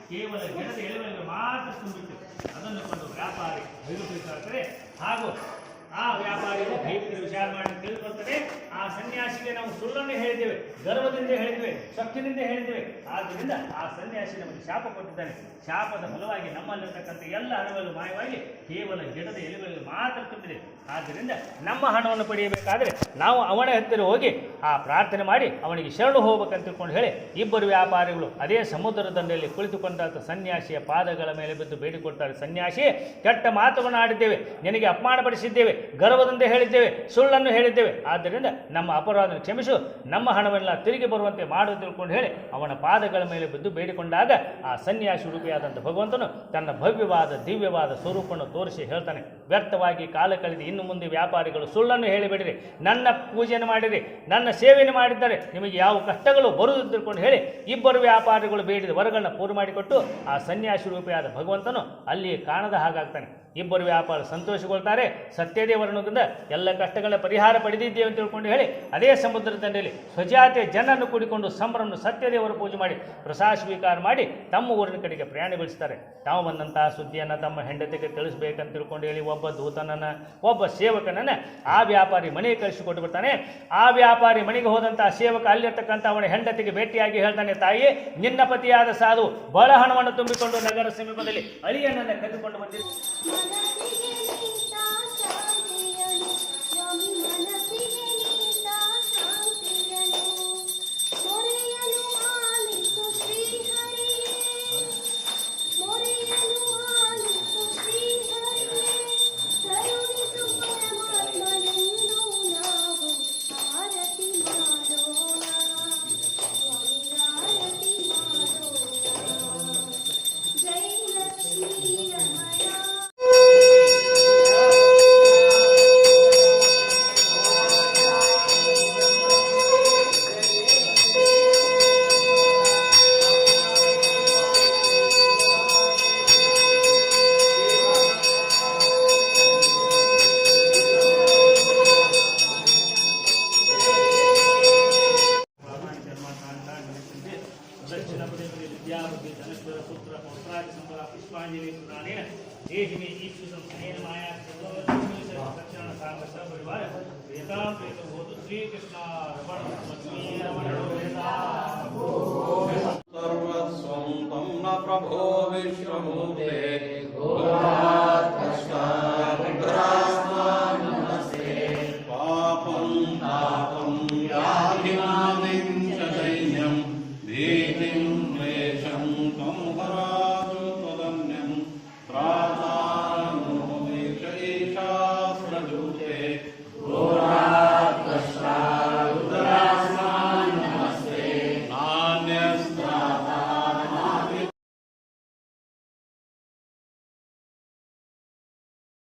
ಕೇವಲ ಗಿಡದ ಎಲೆಗಳಿಗೆ ಮಾತ್ರ ತುಂಬಿತ್ತು. ಅದನ್ನು ಕೊಂಡು ವ್ಯಾಪಾರಿ ಭಯಭೀತರಾಗ್ತಾರೆ. ಹಾಗೂ ಆ ವ್ಯಾಪಾರಿಗಳು ಭಯಭೀತ ವಿಚಾರ ಮಾಡಿ ತಿಳಿದುಕೊಳ್ತಾರೆ. ಆ ಸನ್ಯಾಸಿಗೆ ನಾವು ಸುಳ್ಳನ್ನು ಹೇಳಿದ್ದೇವೆ, ಗರ್ವದಿಂದ ಹೇಳಿದ್ದೇವೆ, ಶಕ್ತಿಯಿಂದ ಹೇಳಿದ್ದೇವೆ. ಆದ್ದರಿಂದ ಆ ಸನ್ಯಾಸಿ ನಮಗೆ ಶಾಪ ಕೊಟ್ಟಿದ್ದಾನೆ. ಶಾಪದ ಫಲವಾಗಿ ನಮ್ಮಲ್ಲಿರ್ತಕ್ಕಂಥ ಎಲ್ಲ ಹಣಗಳು ಮಾಯವಾಗಿ ಕೇವಲ ಗಿಡದ ಎಲೆಗಳಿಗೆ ಮಾತ್ರ ತುಂಬಿದೆ. ಆದ್ದರಿಂದ ನಮ್ಮ ಹಣವನ್ನು ಪಡೆಯಬೇಕಾದರೆ ನಾವು ಅವನ ಹತ್ತಿರ ಹೋಗಿ ಆ ಪ್ರಾರ್ಥನೆ ಮಾಡಿ ಅವನಿಗೆ ಶರಣು ಹೋಗ್ಬೇಕಂತ ತಿಳ್ಕೊಂಡು ಹೇಳಿ ಇಬ್ಬರು ವ್ಯಾಪಾರಿಗಳು ಅದೇ ಸಮುದ್ರ ದಂಡೆಯಲ್ಲಿ ಕುಳಿತುಕೊಂಡಂಥ ಸನ್ಯಾಸಿಯ ಪಾದಗಳ ಮೇಲೆ ಬಿದ್ದು ಬೇಡಿಕೊಡ್ತಾರೆ. ಸನ್ಯಾಸಿ, ಕೆಟ್ಟ ಮಾತುಗಳನ್ನು ಆಡಿದ್ದೇವೆ, ನಿನಗೆ ಅಪಮಾನಪಡಿಸಿದ್ದೇವೆ, ಗರ್ವದಿಂದ ಹೇಳಿದ್ದೇವೆ, ಸುಳ್ಳನ್ನು ಹೇಳಿದ್ದೇವೆ. ಆದ್ದರಿಂದ ನಮ್ಮ ಅಪರಾಧ ಕ್ಷಮಿಸು, ನಮ್ಮ ಹಣವೆಲ್ಲ ತಿರುಗಿ ಬರುವಂತೆ ಮಾಡು ತಿಳ್ಕೊಂಡು ಹೇಳಿ ಅವನ ಪಾದಗಳ ಮೇಲೆ ಬಿದ್ದು ಬೇಡಿಕೊಂಡಾಗ ಆ ಸನ್ಯಾಸಿ ರೂಪಿಯಾದಂಥ ಭಗವಂತನು ತನ್ನ ಭವ್ಯವಾದ ದಿವ್ಯವಾದ ಸ್ವರೂಪವನ್ನು ತೋರಿಸಿ ಹೇಳ್ತಾನೆ, ವ್ಯರ್ಥವಾಗಿ ಕಾಲ ಕಳೆದು ಇನ್ನು ಮುಂದೆ ವ್ಯಾಪಾರಿಗಳು ಸುಳ್ಳನ್ನು ಹೇಳಿಬಿಡಿರಿ, ನನ್ನ ಪೂಜೆಯನ್ನು ಮಾಡಿರಿ, ನನ್ನ ಸೇವೆಯನ್ನು ಮಾಡಿದ್ದಾರೆ, ನಿಮಗೆ ಯಾವ ಕಷ್ಟಗಳು ಬರುವುದು ತಿಳ್ಕೊಂಡು ಹೇಳಿ ಇಬ್ಬರು ವ್ಯಾಪಾರಿಗಳು ಬೇಡಿದ ವರಗಳನ್ನ ಪೂರ್ಣ ಮಾಡಿಕೊಟ್ಟು ಆ ಸನ್ಯಾಸಿ ರೂಪಿಯಾದ ಭಗವಂತನು ಅಲ್ಲಿ ಕಾಣದ ಹಾಗಾಗ್ತಾನೆ. ಇಬ್ಬರು ವ್ಯಾಪಾರ ಸಂತೋಷಗೊಳ್ತಾರೆ. ಸತ್ಯದೇವರನಿಂದ ಎಲ್ಲ ಕಷ್ಟಗಳ ಪರಿಹಾರ ಪಡೆದಿದ್ದೇವೆ ಅಂತ ತಿಳ್ಕೊಂಡು ಹೇಳಿ ಅದೇ ಸಮುದ್ರ ದಂಡೆಯಲ್ಲಿ ಸ್ವಜಾತಿಯ ಜನನ್ನು ಕೂಡಿಕೊಂಡು ಸಂಭ್ರಮ ಸತ್ಯದೇವರ ಪೂಜೆ ಮಾಡಿ ಪ್ರಸಾದ ಸ್ವೀಕಾರ ಮಾಡಿ ತಮ್ಮ ಊರಿನ ಕಡೆಗೆ ಪ್ರಯಾಣ ಬೆಳೆಸ್ತಾರೆ. ತಾವು ಬಂದಂತಹ ಸುದ್ದಿಯನ್ನು ತಮ್ಮ ಹೆಂಡತಿಗೆ ತಿಳಿಸ್ಬೇಕಂತ ತಿಳ್ಕೊಂಡು ಹೇಳಿ ಒಬ್ಬ ದೂತನನ್ನು, ಒಬ್ಬ ಸೇವಕನನ್ನು ಆ ವ್ಯಾಪಾರಿ ಮನೆಗೆ ಕಳಿಸಿಕೊಟ್ಟು ಬರ್ತಾನೆ. ಆ ವ್ಯಾಪಾರಿ ಮನೆಗೆ ಹೋದಂತಹ ಸೇವಕ ಅಲ್ಲಿರ್ತಕ್ಕಂಥ ಅವನ ಹೆಂಡತಿಗೆ ಭೇಟಿಯಾಗಿ ಹೇಳ್ತಾನೆ, ತಾಯಿ, ನಿನ್ನ ಪತಿಯಾದ ಸಾಧು ಬಹಳ ಹಣವನ್ನು ತುಂಬಿಕೊಂಡು ನಗರ ಸಮೀಪದಲ್ಲಿ ಅಳಿಯನನ್ನು ಕರೆದುಕೊಂಡು ಬಂದಿದ್ದ. देवेन्द्रानेन देहिमे ईप्सितं स्नेहेन माया दक्षिण सागरस्य परिवार वेदां प्रेतो भवतु श्रीकृष्णार्पणमस्तु। सर्वस्वं तं न प्रभो विश्वमूर्ते